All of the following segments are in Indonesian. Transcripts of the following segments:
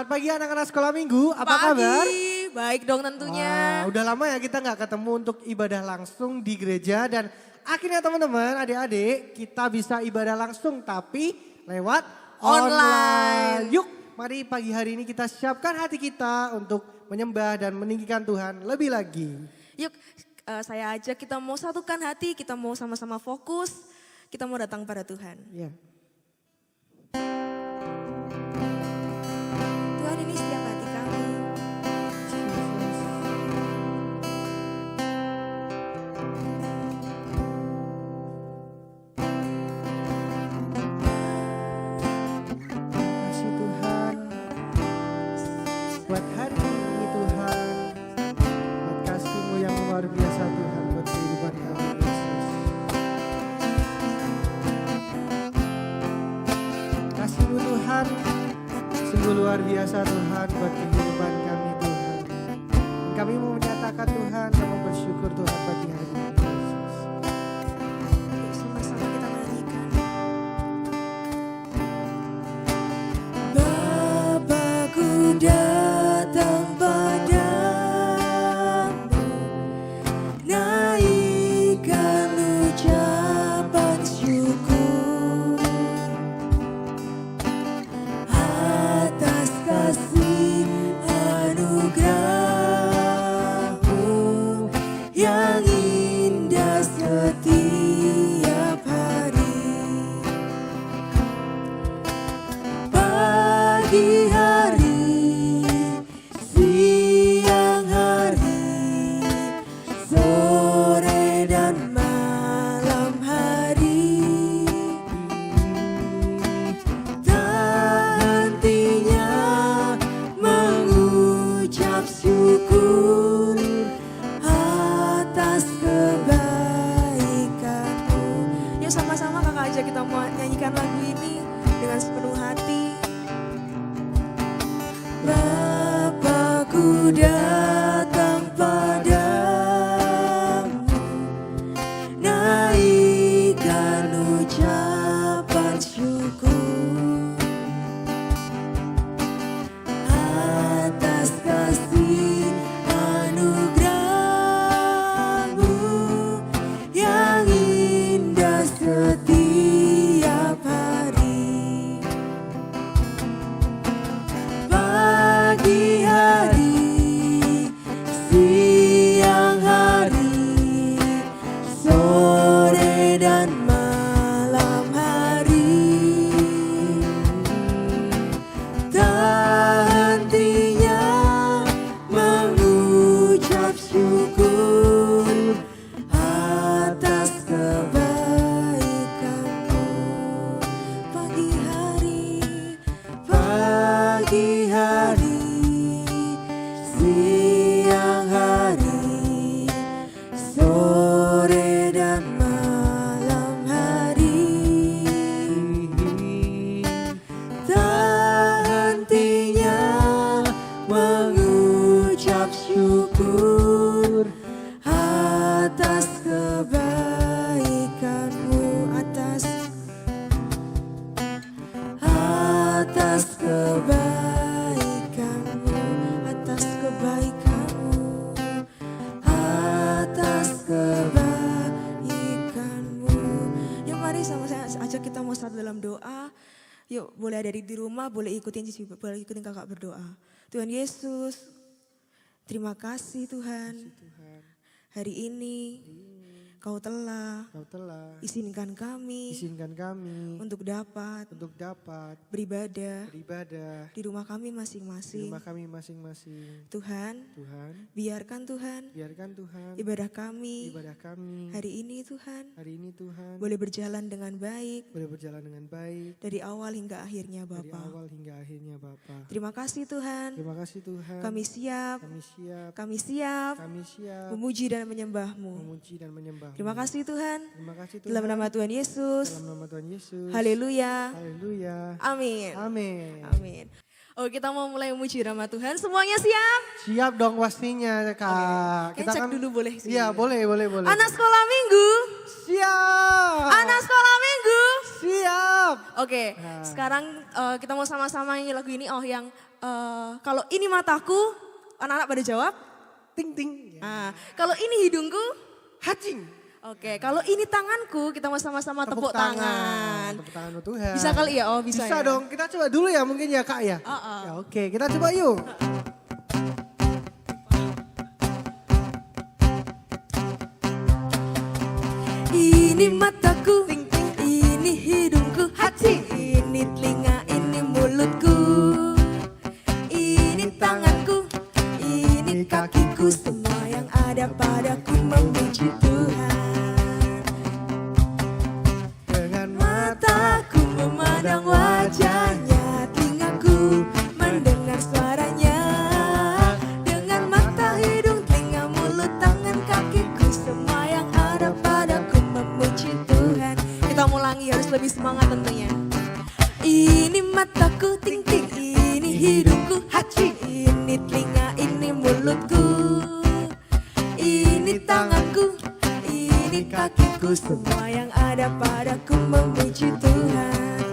Selamat pagi anak-anak sekolah minggu, apa kabar? Baik dong tentunya. Wah, udah lama ya kita nggak ketemu untuk ibadah langsung di gereja dan akhirnya teman-teman, adik-adik kita bisa ibadah langsung tapi lewat online. Yuk, mari pagi hari ini kita siapkan hati kita untuk menyembah dan meninggikan Tuhan lebih lagi. Yuk saya ajak kita mau satukan hati, kita mau sama-sama fokus, kita mau datang pada Tuhan. Yeah. Tuhan ini setiap hati kami. Kasih Tuhan buat hari ini Tuhan, buat kasih-Mu yang luar biasa Tuhan buat kehidupan kami Yesus. Kasih-Mu Tuhan sungguh luar biasa Tuhan buat kehidupan kami Tuhan. Dan kami mau menyatakan Tuhan dan mau bersyukur Tuhan pagi hari ini Yesus. Yuk sama-sama kita menyanyikan. Bapakku datang padamu, naikkan ucapan syukur atas kasih anugerah-Mu yang indah setiap hari. Pagi hari, siang hari, sore dan malam hari, tak hentinya mengucap syukur atas kebaikan-Mu. Yuk sama-sama kakak aja kita mau nyanyikan lagu ini dengan sepenuh hati. Bapakku datang padamu, naikkan ucapan syukur atas kasih anugerah-Mu yang indah setiap hari. Pagi hari, siang hari, sore dan malam hari, tak hentinya mengucap syukur atas kebaikan-Mu. Pagi hari, siang hari, sore dan malam hari, tak hentinya mengucap syukur atas kebaikan-Mu, atas kebaikan-Mu, atas kebaikan-Mu, atas kebaikan-Mu. Yuk mari sama saya ajak kita mau satu dalam doa. Yuk boleh ada di rumah, boleh ikutin kakak berdoa. Tuhan Yesus, terima kasih Tuhan. Hari ini Kau telah izinkan kami untuk dapat beribadah di rumah kami masing-masing. Tuhan, biarkan Tuhan ibadah kami hari ini Tuhan boleh berjalan dengan baik dari awal hingga akhirnya Bapa. Terima kasih Tuhan. Kami siap memuji dan menyembah-Mu. Terima kasih Tuhan. Dalam nama Tuhan Yesus. Haleluya. Amin. Amin. Oh, kita mau mulai memuji nama Tuhan. Semuanya siap? Siap dong pastinya Kak. Kita cek dulu boleh sih. Iya boleh. Anak sekolah minggu. Siap. Anak sekolah minggu. Siap. Oke, sekarang kita mau sama-sama nyanyi lagu ini. Oh, yang kalau ini mataku, anak-anak pada jawab. Ting ting. Kalau ini hidungku, Hacing. oke. Kalau ini tanganku, kita mau sama-sama tepuk tangan. Tepuk tangan untuk Tuhan. Bisa kali ya? Oh bisa ya. dong, kita coba dulu ya mungkin ya Kak ya. Ya, oke, kita coba yuk. Ini mataku, ini hidungku, hati. Ini telinga, ini mulutku. Ini tanganku, ini kakiku. Semua yang ada padaku memuji Tuhan. Dengan Mataku memandang wajahnya, telingaku mendengar suaranya. Dengan mata, hidung, telinga, mulut, tangan, kakiku, semua yang ada padaku memuji Tuhan. Kita ulangi harus lebih semangat tentunya. Ini mataku, ting ting, ini hidungku, hacing. Ini telinga, ini mulutku. Ini tanganku, ini kakiku, semua yang ada padaku memuji Tuhan.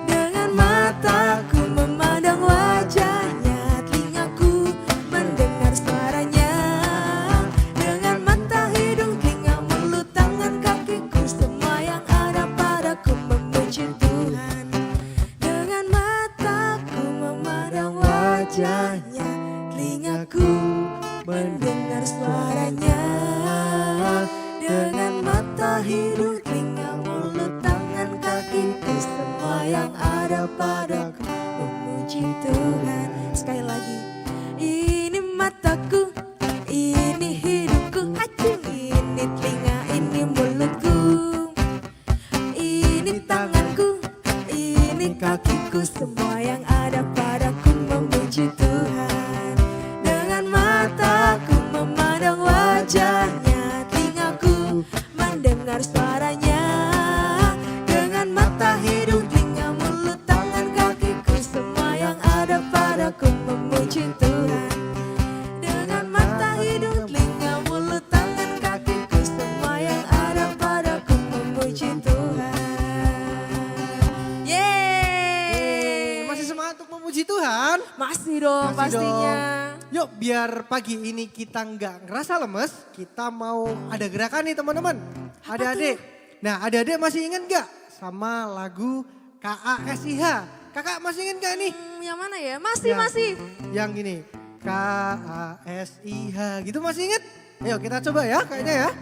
Dengan mataku memandang wajahnya, telingaku mendengar suaranya. Dengan mata, hidung, telinga, mulut, tangan, kakiku, semua yang ada padaku memuji Tuhan. Dengan mataku memandang wajahnya, telingaku mendengar suaranya. Dengan mata, hidung, telinga, mulut, tangan, kakiku, semua yang ada padaku memuji Tuhan. Sekali lagi. Ini mataku, ini hidungku, hacing. Ini telinga, ini mulutku. Ini tanganku, ini kakiku, semua yang ada padaku memuji Tuhan. Dengan mataku memandang wajahnya, telingaku mendengar suaranya. Dengan mata, hidung, telinga, mulut, tangan, kakiku, semua yang ada padaku memuji Tuhan. Dengan mata, hidung, telinga, mulut, tangan, kakiku, semua yang ada padaku memuji Tuhan. Yeay. Masih semangat untuk memuji Tuhan? Masih dong Masih pastinya. Yuk biar pagi ini kita nggak ngerasa lemes, kita mau ada gerakan nih teman-teman. Adik-adik. Nah adik-adik masih ingat nggak sama lagu KASIH? Kakak masih ingat nggak nih? Yang mana ya? Masih, Ya, masih. Yang gini, KASIH gitu masih ingat? Ayo kita coba ya kayaknya ya.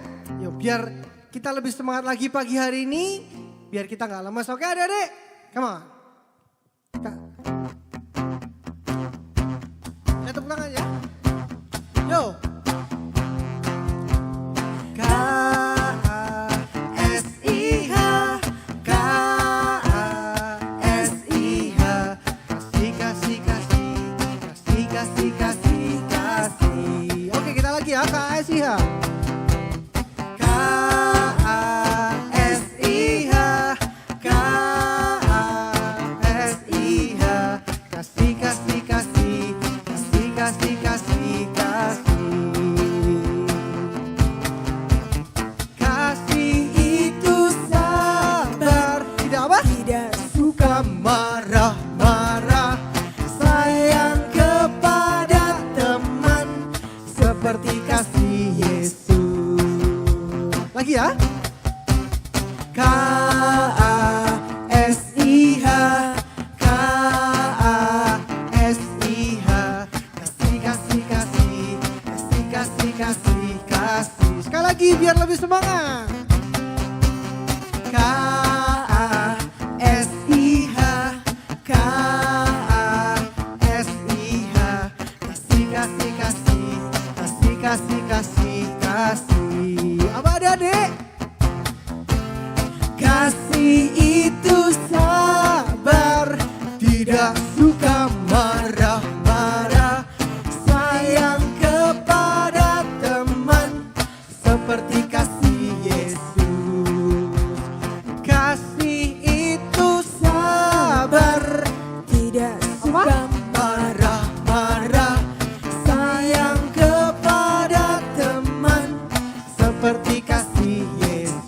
Yuk biar kita lebih semangat lagi pagi hari ini, biar kita nggak lemes. Oke adik-adik? Come on. Ya tepuk tangan ya. Yo. KASIH, KASIH, kasih kasih kasih, kasih kasih kasih kasih. Oke kita lagi ya KASIH. KASIH, KASIH, kasih kasih kasih, kasih kasih kasih kasih. Kasih itu sabar, tidak apa? Tidak Suka marah-marah, sayang kepada teman, seperti kasih Yesus. Lagi ya. KASIH, KASIH, kasih kasih kasih, kasih kasih kasih kasih. Sekali lagi biar lebih semangat. KASIH, KASIH, kasih kasih kasih, kasih kasih kasih kasih. Apa adik-adik? Kasih itu sabar, tidak suka marah-marah, sayang kepada teman, seperti kasih Yesus. Kasih itu sabar, tidak suka marah-marah, sayang kepada teman, seperti kasih Yesus.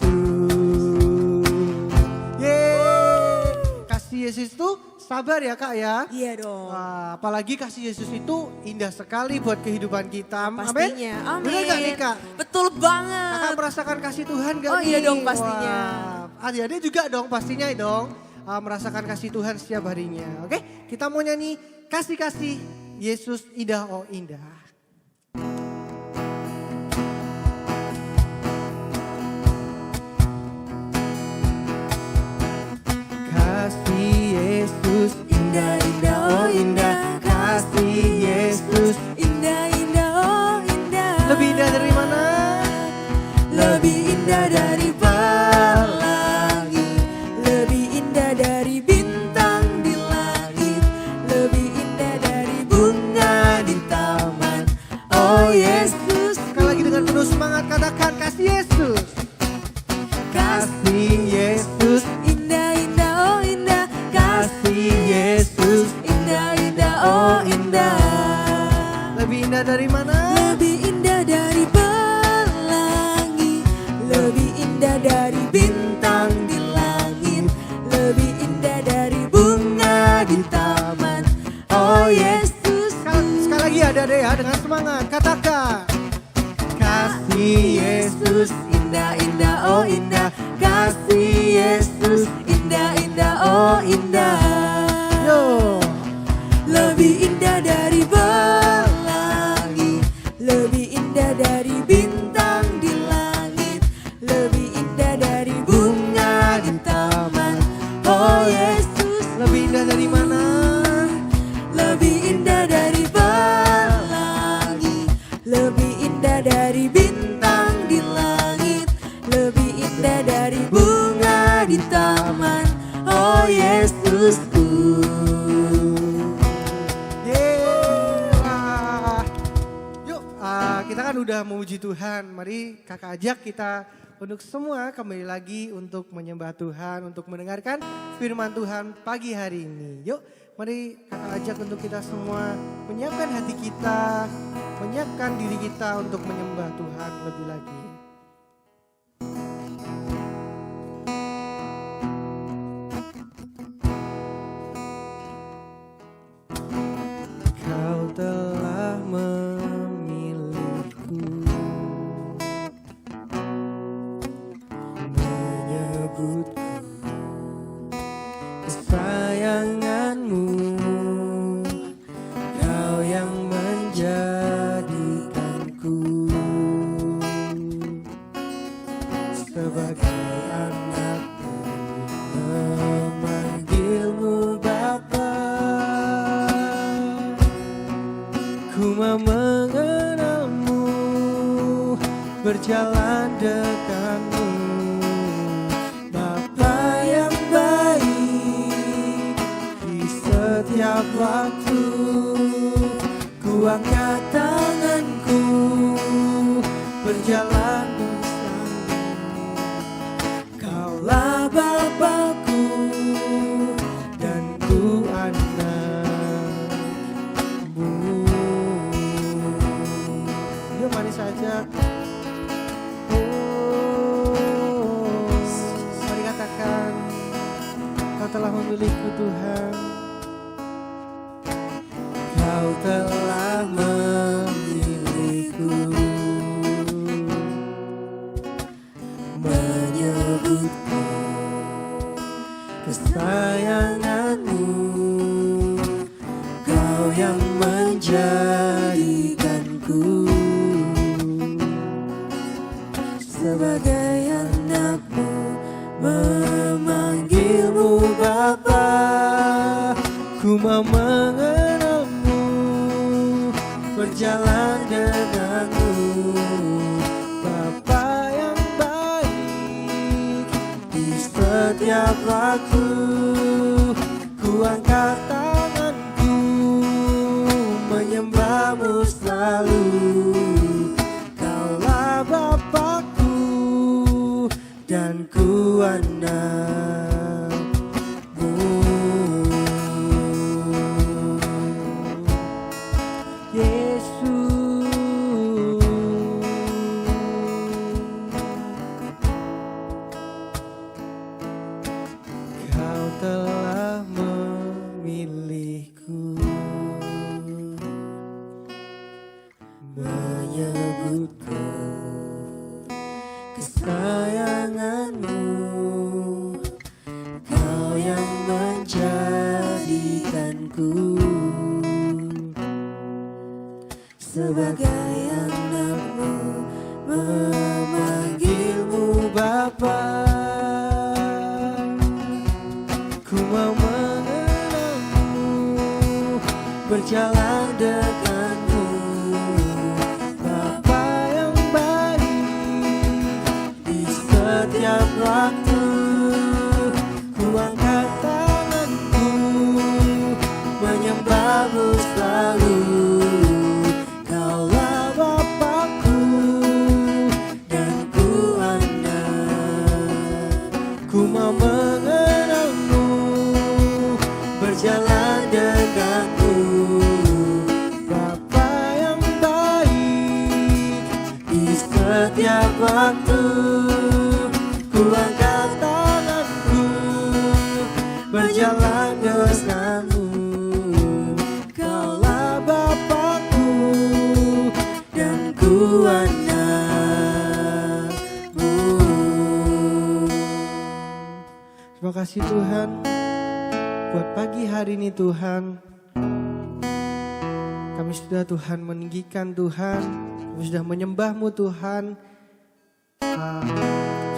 kabar ya Kak ya. Iya dong. Wah, apalagi kasih Yesus itu indah sekali buat kehidupan kita. Pastinya. Amin. Benar gak nih Kak? Betul banget. Kakak merasakan kasih Tuhan gak Oh nih? iya dong pastinya. Wah, adik-adik juga dong pastinya dong. Merasakan kasih Tuhan setiap harinya. Oke, kita mau nyanyi kasih-kasih Yesus indah oh indah. Kasih Yesus indah indah oh indah. Kasih Yesus Indah, indah, oh indah. lebih indah dari mana? Lebih indah dari pelangi, lebih indah dari bintang di langit, lebih indah dari bunga di taman. Oh Yesus, Sekali lagi dengan penuh semangat katakan kasih Yesus. Kasih Yesus, indah, indah, oh indah. kasih Yesus Indah, indah, oh indah. lebih indah dari mana? Lebih indah dari pelangi, lebih indah dari bintang di langit, lebih indah dari bunga di taman. Oh Yesus, Sekali lagi ada ya dengan semangat katakan. Kasih Yesus, indah, indah, oh indah. Kasih Yesus, indah, indah, oh indah. yo. Lebih indah dari pelangi, lebih indah dari bintang di langit, lebih indah dari bunga di taman. Oh Yesus, Lebih indah dari mana? lebih indah dari pelangi, lebih indah dari bintang di langit, lebih indah dari bunga di taman. Oh Yesusku. Wah. Yuk, kita kan udah memuji Tuhan. Mari kakak ajak kita untuk semua kembali lagi untuk menyembah Tuhan, untuk mendengarkan firman Tuhan pagi hari ini. Yuk, mari kakak ajak untuk kita semua menyiapkan hati kita, menyiapkan diri kita untuk menyembah Tuhan lebih lagi. Kau telah memilihku, menyebutku kesayanganmu, kau yang menjadikanku sebagai anakmu, memanggilmu Bapa. Ku mau mengenalmu, berjalan dekatmu, Bapa yang baik. Di setiap waktu ku angkat tanganku, berjalan bersamamu. Kaulah Bapakku dan ku anakmu. Yuk mari saja. Oh, mari katakan, Kau telah memilihku Tuhan. Kau telah memilihku, menyebutku kesayanganmu, kau yang menjadikanku sebagai anakmu, memanggilmu Bapa. Ku mau mengenalmu, berjalan denganmu, Bapa yang baik. Di setiap waktu ku angkat tanganku, menyembahmu selalu. Kaulah Bapakku dan ku anakmu. Yesus, Kau menyebutku kesayanganmu, kau yang menjadikanku sebagai anakmu, memanggilmu Bapa. Ku mau mengenalmu, berjalan denganmu, Bapa yang baik. Di setiap waktu ku angkat tanganku, menyembahmu selalu. Kaulah Bapakku dan ku anak. Ku mau mengenalmu, berjalan denganmu, Bapa yang baik. Di setiap waktu ku angkat tanganku, berjalan denganmu. Kaulah Bapakku dan ku anakmu. Terima kasih Tuhan buat pagi hari ini Tuhan. Kami sudah Tuhan meninggikan Tuhan, kami sudah menyembah-Mu Tuhan.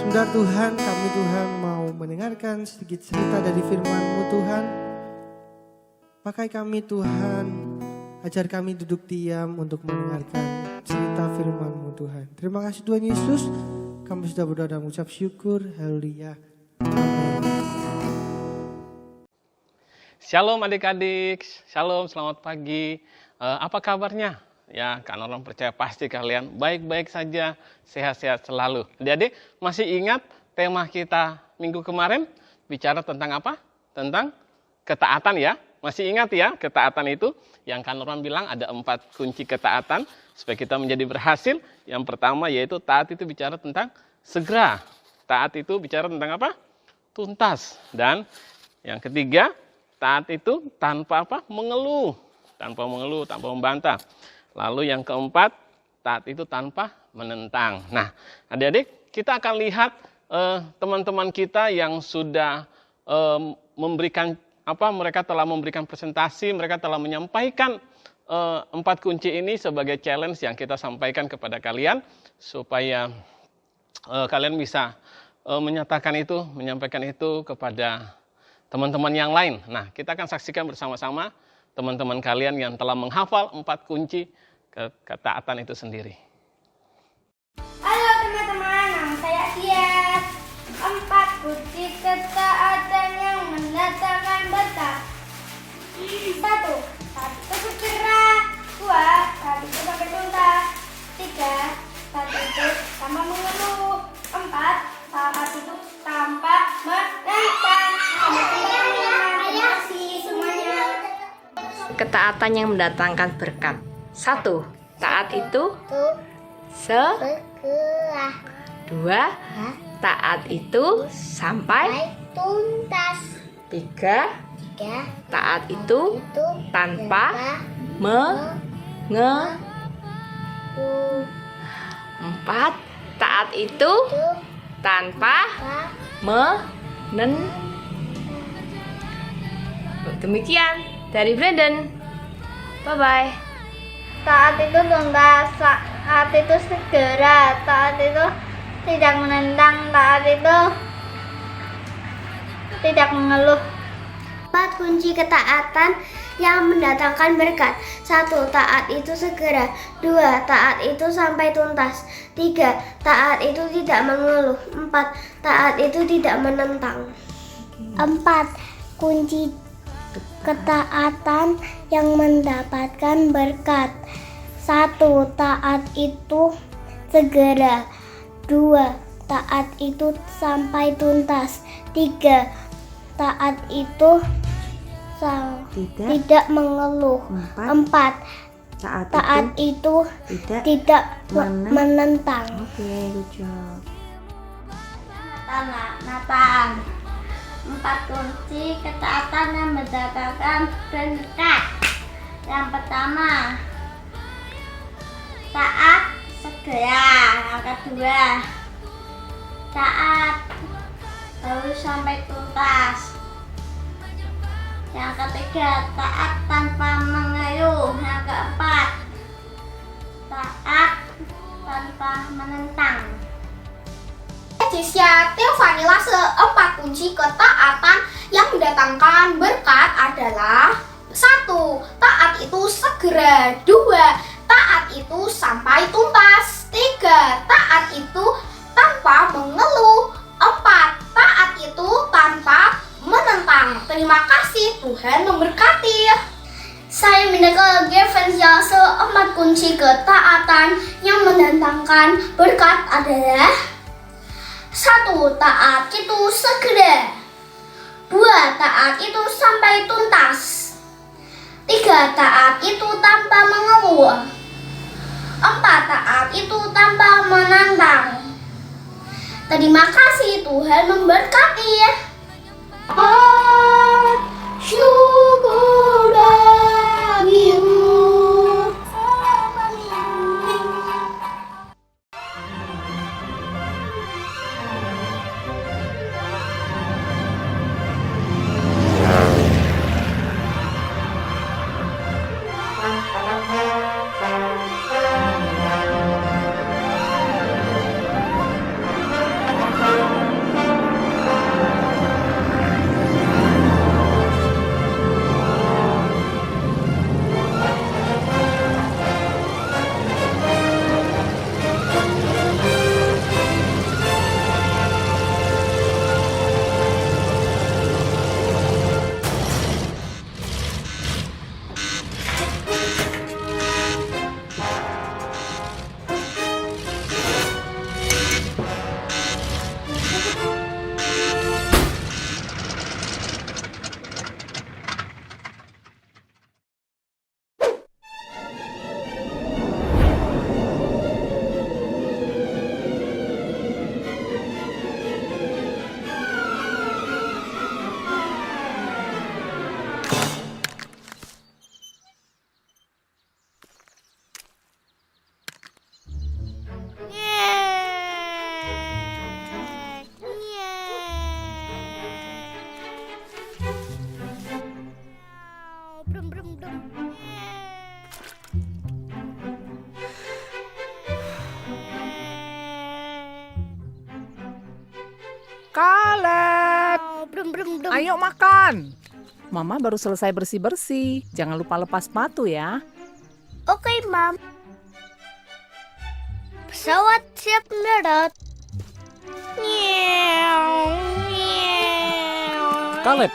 Sebentar Tuhan, kami Tuhan mau mendengarkan sedikit cerita dari firman-Mu Tuhan. Pakai kami Tuhan, ajar kami duduk diam untuk mendengarkan cerita firman-Mu Tuhan. Terima kasih Tuhan Yesus, kami sudah berdoa dan mengucap syukur. Haleluya. Amin. Shalom adik-adik, shalom, selamat pagi. Apa kabarnya? Ya, Kak Norman percaya pasti kalian baik-baik saja, sehat-sehat selalu. Adik-adik masih ingat tema kita minggu kemarin? Bicara tentang apa? Tentang ketaatan ya. Masih ingat ya ketaatan itu? Yang Kak Norman bilang ada 4 kunci ketaatan supaya kita menjadi berhasil. Yang pertama yaitu taat itu bicara tentang segera. Taat itu bicara tentang apa? Tuntas. Dan yang ketiga, taat itu tanpa apa? Mengeluh. Tanpa mengeluh, tanpa membantah. Lalu yang keempat, taat itu tanpa menentang. Nah, adik-adik, kita akan lihat teman-teman kita yang sudah memberikan apa? Mereka telah memberikan presentasi, mereka telah menyampaikan 4 kunci ini sebagai challenge yang kita sampaikan kepada kalian supaya kalian bisa menyatakan itu, menyampaikan itu kepada teman-teman yang lain. Nah, kita akan saksikan bersama-sama teman-teman kalian yang telah menghafal 4 kunci ketaatan itu sendiri. Halo teman-teman, nama saya Tias. 4 kunci ketaatan yang mendatangkan berkah. 1. Taat itu segera. 2. Taat itu sampai tuntas. 3. Taat itu tanpa mengeluh. 4. Taat itu tanpa menentang. Terima kasih semuanya. Ketaatan yang mendatangkan berkat. 1. Taat itu Segera. 2. Taat itu sampai Tuntas. 3. 3. Taat itu tanpa mengeluh. 4. Taat itu tanpa menentang. Demikian dari Brandon. Bye-bye. Taat itu tuntas, taat itu segera, taat itu tidak menentang, taat itu tidak mengeluh. 4 kunci ketaatan yang mendatangkan berkat. 1. Taat itu segera. 2. Taat itu sampai tuntas. 3. Taat itu tidak mengeluh. 4. Taat itu tidak menentang. 4. Kunci ketaatan yang mendapatkan berkat. 1. Taat itu segera. 2. Taat itu sampai tuntas. 3. Taat itu tidak mengeluh. 4. Taat itu tidak menentang. Oke, good job. Nathan. 4 kunci ketaatan yang mendatangkan berkat. Yang pertama, taat segera. Yang kedua, taat harus sampai tuntas. Yang ketiga, taat tanpa mengeluh. Yang keempat, taat tanpa menentang. Inisiatif Vanilla 4 kunci ketaatan yang mendatangkan berkat adalah: 1. Taat itu segera. 2. Taat itu sampai tuntas. 3. Taat itu tanpa mengeluh. 4. Taat itu tanpa menentang. Terima kasih, Tuhan memberkati. Saya Mindaka Vanilla 4 kunci ketaatan yang mendatangkan berkat adalah: 1. Taat itu segera. 2. Taat itu sampai tuntas. 3. Taat itu tanpa mengeluh. 4. Taat itu tanpa menantang. Terima kasih, Tuhan memberkati. Syukur bagimu. Kaleb, ayo makan. Mama baru selesai bersih-bersih. Jangan lupa lepas sepatu ya. Oke, Mam. Pesawat siap mendarat. Kaleb.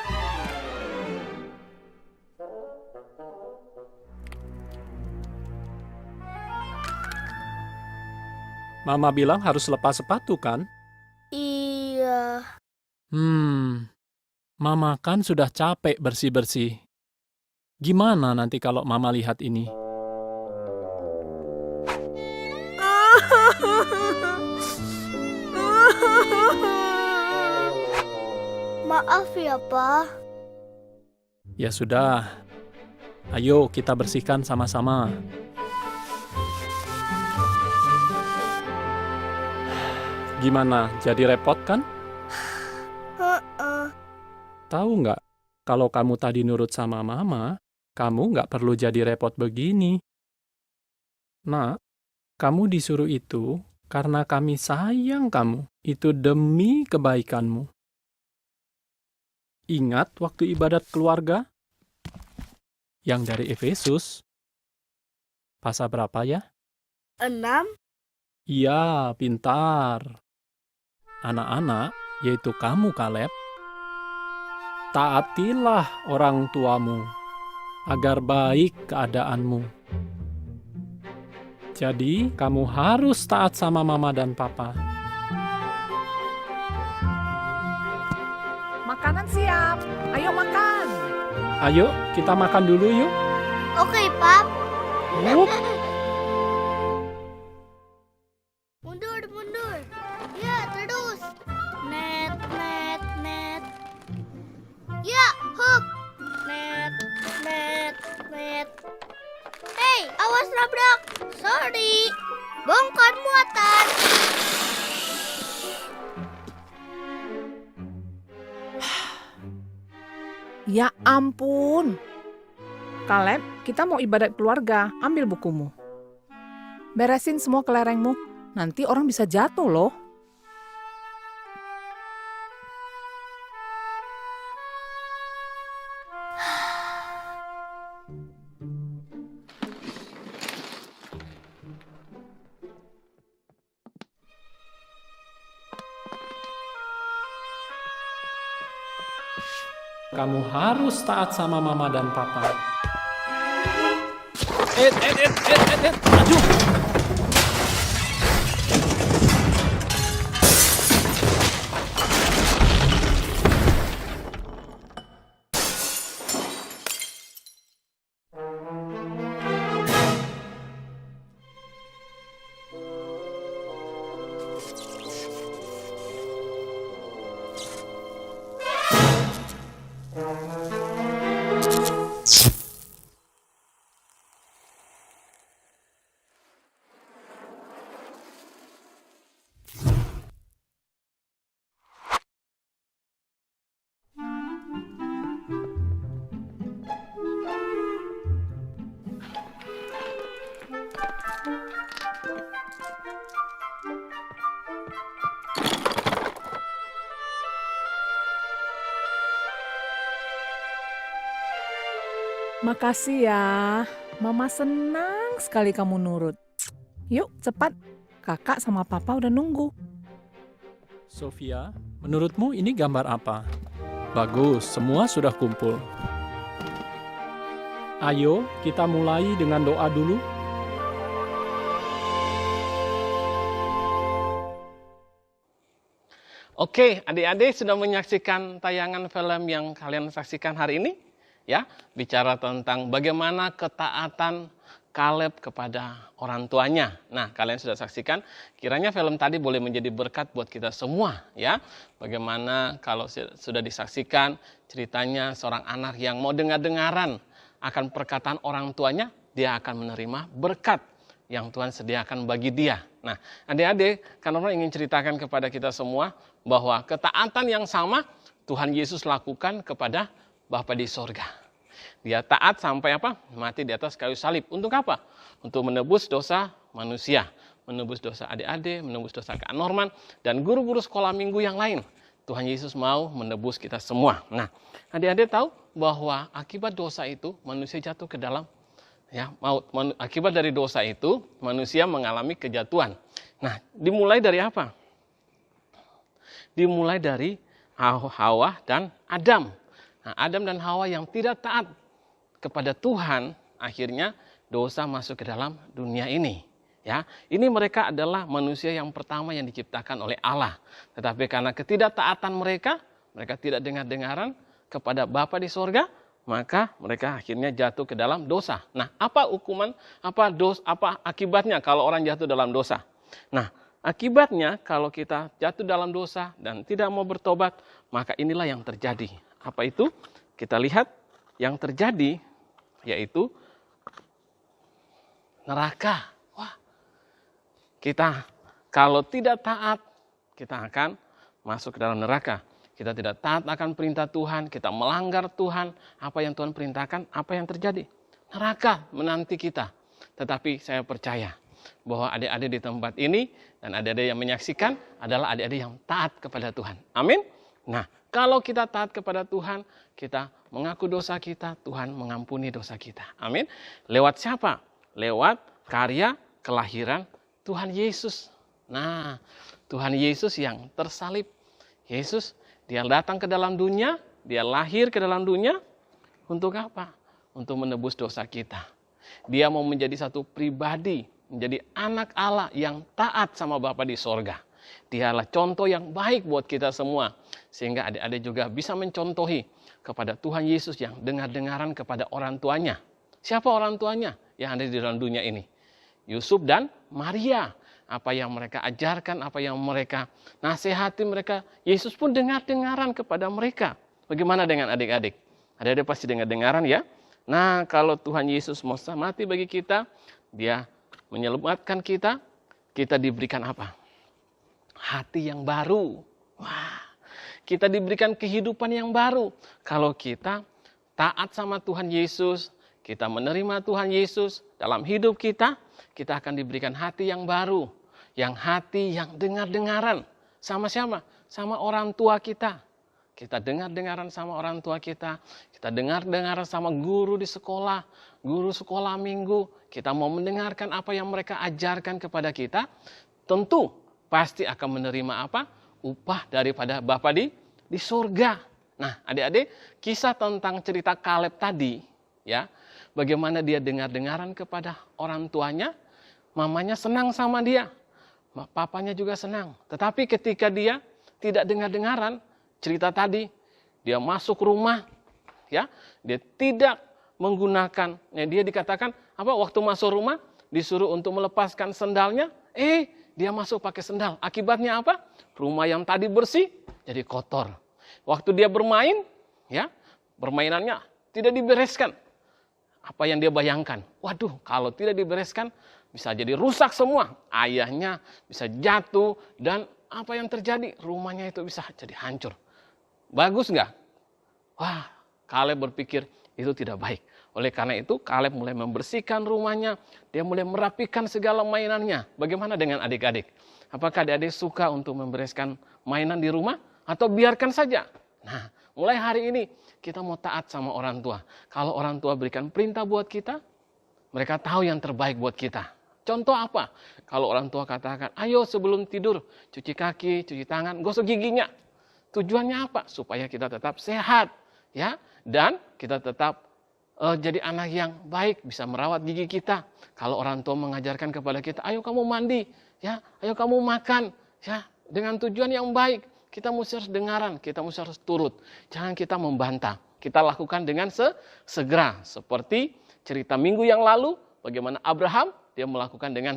Mama bilang harus lepas sepatu kan? Iya. Mama kan sudah capek bersih-bersih. Gimana nanti kalau Mama lihat ini? Maaf ya, Pak. Ya sudah. Ayo kita bersihkan sama-sama. Gimana? Jadi repot kan? Tahu nggak? Kalau kamu tadi nurut sama Mama, kamu nggak perlu jadi repot begini. Nak, kamu disuruh itu karena kami sayang kamu. Itu demi kebaikanmu. Ingat waktu ibadat keluarga? Yang dari Efesus. Pasal berapa ya? 6. Iya, pintar. Anak-anak, yaitu kamu Kaleb, taatilah orang tuamu, agar baik keadaanmu. Jadi, kamu harus taat sama mama dan papa. Makanan siap. Ayo makan. Ayo, kita makan dulu yuk. Oke, Pak. Wup. Mundur, mundur. Ya, terus. Net, net, net. Ya, hook. Net, net, net. Hei, awas nabrak. Sorry. Bongkar muatan. Ya ampun. Kaleb, kita mau ibadat keluarga. Ambil bukumu. Beresin semua kelerengmu. Nanti orang bisa jatuh loh. Kamu harus taat sama mama dan papa. Maju. Makasih ya. Mama senang sekali kamu nurut. Yuk, cepat. Kakak sama papa udah nunggu. Sofia, menurutmu ini gambar apa? Bagus, semua sudah kumpul. Ayo, kita mulai dengan doa dulu. Oke, adik-adik sudah menyaksikan tayangan film yang kalian saksikan hari ini? Ya, bicara tentang bagaimana ketaatan Kaleb kepada orang tuanya. Nah, kalian sudah saksikan, kiranya film tadi boleh menjadi berkat buat kita semua, ya. Bagaimana kalau sudah disaksikan ceritanya seorang anak yang mau dengar-dengaran akan perkataan orang tuanya, dia akan menerima berkat yang Tuhan sediakan bagi dia. Nah, adik-adik, karena orang ingin ceritakan kepada kita semua bahwa ketaatan yang sama Tuhan Yesus lakukan kepada Bapa di sorga. Dia taat sampai apa? Mati di atas kayu salib. Untuk apa? Untuk menebus dosa manusia. Menebus dosa adik-adik, menebus dosa Kak Norman, dan guru-guru sekolah minggu yang lain. Tuhan Yesus mau menebus kita semua. Nah, adik-adik tahu bahwa akibat dosa itu manusia jatuh ke dalam maut. Akibat dari dosa itu manusia mengalami kejatuhan. Nah, dimulai dari apa? Dimulai dari Hawa dan Adam. Nah, Adam dan Hawa yang tidak taat kepada Tuhan, akhirnya dosa masuk ke dalam dunia ini. Ya, ini mereka adalah manusia yang pertama yang diciptakan oleh Allah. Tetapi karena ketidaktaatan mereka tidak dengar-dengaran kepada Bapa di sorga, maka mereka akhirnya jatuh ke dalam dosa. Nah, apa hukuman, apa akibatnya kalau orang jatuh dalam dosa? Nah, akibatnya kalau kita jatuh dalam dosa dan tidak mau bertobat, maka inilah yang terjadi. Apa itu? Kita lihat yang terjadi yaitu neraka. Wah, kita kalau tidak taat, kita akan masuk ke dalam neraka. Kita tidak taat akan perintah Tuhan, kita melanggar Tuhan, apa yang Tuhan perintahkan, apa yang terjadi? Neraka menanti kita. Tetapi saya percaya bahwa adik-adik di tempat ini dan adik-adik yang menyaksikan adalah adik-adik yang taat kepada Tuhan. Amin. Nah, kalau kita taat kepada Tuhan, kita mengaku dosa kita, Tuhan mengampuni dosa kita. Amin. Lewat siapa? Lewat karya kelahiran Tuhan Yesus. Nah, Tuhan Yesus yang tersalib. Yesus, dia datang ke dalam dunia, dia lahir ke dalam dunia. Untuk apa? Untuk menebus dosa kita. Dia mau menjadi satu pribadi, menjadi anak Allah yang taat sama Bapa di sorga. Dialah contoh yang baik buat kita semua. Sehingga adik-adik juga bisa mencontohi kepada Tuhan Yesus yang dengar-dengaran kepada orang tuanya. Siapa orang tuanya yang ada di dalam dunia ini? Yusuf dan Maria. Apa yang mereka ajarkan, apa yang mereka nasihati mereka, Yesus pun dengar-dengaran kepada mereka. Bagaimana dengan adik-adik? Adik-adik pasti dengar-dengaran ya. Nah, kalau Tuhan Yesus mau mati bagi kita, dia menyelamatkan kita, kita diberikan apa? Hati yang baru. Wah, kita diberikan kehidupan yang baru. Kalau kita taat sama Tuhan Yesus, kita menerima Tuhan Yesus dalam hidup kita, kita akan diberikan hati yang baru. Yang hati yang dengar-dengaran. Sama siapa? Sama orang tua kita. Kita dengar-dengaran sama orang tua kita. Kita dengar-dengaran sama guru di sekolah. Guru sekolah minggu. Kita mau mendengarkan apa yang mereka ajarkan kepada kita. Tentu pasti akan menerima apa? Upah daripada Bapa di surga. Nah, adik-adik, kisah tentang cerita Kaleb tadi, ya, bagaimana dia dengar-dengaran kepada orang tuanya, mamanya senang sama dia, papanya juga senang. Tetapi ketika dia tidak dengar-dengaran, cerita tadi, dia masuk rumah, ya, dia tidak menggunakan, ya, dia dikatakan apa? Waktu masuk rumah disuruh untuk melepaskan sendalnya, dia masuk pakai sendal. Akibatnya apa? Rumah yang tadi bersih jadi kotor. Waktu dia bermain, ya, permainannya tidak dibereskan. Apa yang dia bayangkan? Waduh, kalau tidak dibereskan bisa jadi rusak semua. Ayahnya bisa jatuh dan apa yang terjadi? Rumahnya itu bisa jadi hancur. Bagus nggak? Wah, Kaleb berpikir itu tidak baik. Oleh karena itu, Kaleb mulai membersihkan rumahnya. Dia mulai merapikan segala mainannya. Bagaimana dengan adik-adik? Apakah adik-adik suka untuk membereskan mainan di rumah? Atau biarkan saja? Nah, mulai hari ini kita mau taat sama orang tua. Kalau orang tua berikan perintah buat kita, mereka tahu yang terbaik buat kita. Contoh apa? Kalau orang tua katakan, ayo sebelum tidur, cuci kaki, cuci tangan, gosok giginya. Tujuannya apa? Supaya kita tetap sehat, ya, dan kita tetap jadi anak yang baik, bisa merawat gigi kita. Kalau orang tua mengajarkan kepada kita, ayo kamu mandi, ya, ayo kamu makan, ya, dengan tujuan yang baik. Kita mesti harus dengaran, kita mesti harus turut. Jangan kita membantah. Kita lakukan dengan segera. Seperti cerita minggu yang lalu, bagaimana Abraham, dia melakukan dengan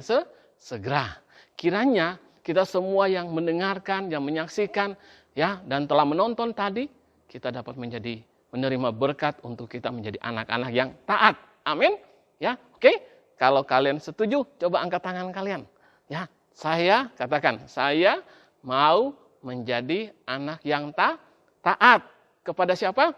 segera. Kiranya kita semua yang mendengarkan, yang menyaksikan, ya, dan telah menonton tadi, kita dapat menerima berkat untuk kita menjadi anak-anak yang taat. Amin. Ya, oke. Kalau kalian setuju, coba angkat tangan kalian. Ya, saya katakan, saya mau menjadi anak yang taat. Kepada siapa?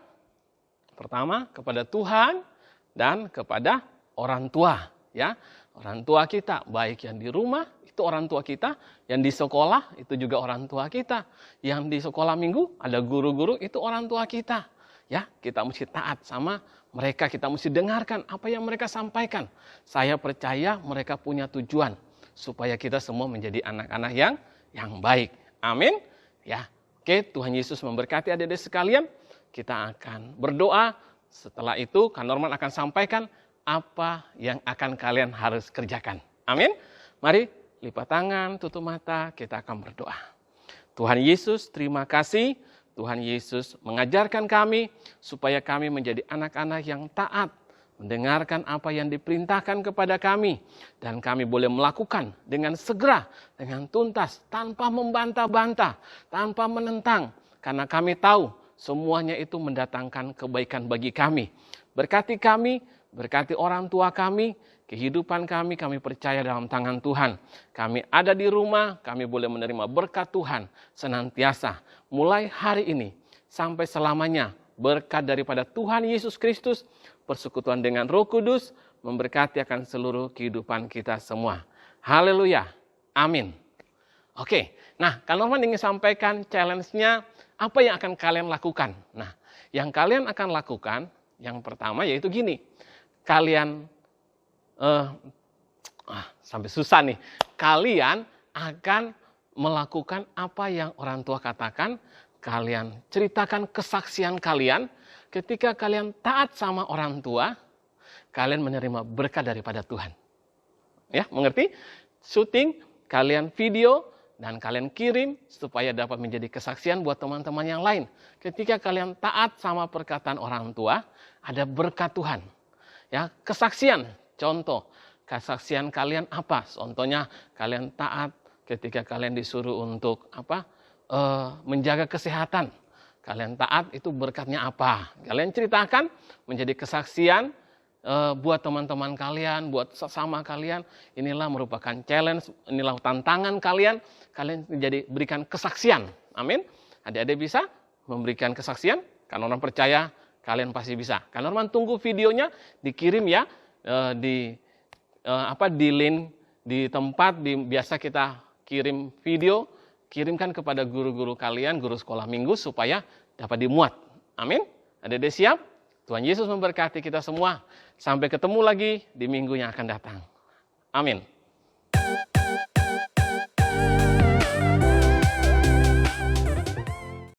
Pertama, kepada Tuhan dan kepada orang tua, ya. Orang tua kita, baik yang di rumah, itu orang tua kita, yang di sekolah, itu juga orang tua kita. Yang di sekolah minggu, ada guru-guru, itu orang tua kita. Ya, kita mesti taat sama mereka, kita mesti dengarkan apa yang mereka sampaikan. Saya percaya mereka punya tujuan, supaya kita semua menjadi anak-anak yang baik. Amin. Ya, oke, Tuhan Yesus memberkati adik-adik sekalian. Kita akan berdoa. Setelah itu, Kak Norman akan sampaikan apa yang akan kalian harus kerjakan. Amin. Mari lipat tangan, tutup mata, kita akan berdoa. Tuhan Yesus, terima kasih. Tuhan Yesus mengajarkan kami supaya kami menjadi anak-anak yang taat, mendengarkan apa yang diperintahkan kepada kami, dan kami boleh melakukan dengan segera, dengan tuntas, tanpa membantah-bantah, tanpa menentang, karena kami tahu semuanya itu mendatangkan kebaikan bagi kami. Berkati kami, berkati orang tua kami, kehidupan kami percaya dalam tangan Tuhan. Kami ada di rumah, kami boleh menerima berkat Tuhan senantiasa. Mulai hari ini sampai selamanya, berkat daripada Tuhan Yesus Kristus, persekutuan dengan Roh Kudus, memberkati akan seluruh kehidupan kita semua. Haleluya. Amin. Oke, nah Kak Norman ingin sampaikan challenge-nya, apa yang akan kalian lakukan. Nah, yang kalian akan lakukan, yang pertama yaitu gini, kalian, sampai susah nih, kalian akan melakukan apa yang orang tua katakan, kalian ceritakan kesaksian kalian, ketika kalian taat sama orang tua, kalian menerima berkat daripada Tuhan. Ya, mengerti? Syuting, kalian video, dan kalian kirim supaya dapat menjadi kesaksian buat teman-teman yang lain. Ketika kalian taat sama perkataan orang tua, ada berkat Tuhan. Ya, kesaksian, contoh, kesaksian kalian apa? Contohnya kalian taat ketika kalian disuruh untuk apa? Menjaga kesehatan. Kalian taat itu berkatnya apa? Kalian ceritakan menjadi kesaksian buat teman-teman kalian, buat sesama kalian. Inilah merupakan challenge, inilah tantangan kalian. Kalian jadi berikan kesaksian. Amin. Adik-adik bisa memberikan kesaksian? Karena orang percaya kalian pasti bisa. Karena orang tunggu videonya dikirim ya di link di tempat biasa kita kirim video, kirimkan kepada guru-guru kalian, guru sekolah minggu supaya dapat dimuat. Amin. Adik-adik siap? Tuhan Yesus memberkati kita semua. Sampai ketemu lagi di minggu yang akan datang. Amin.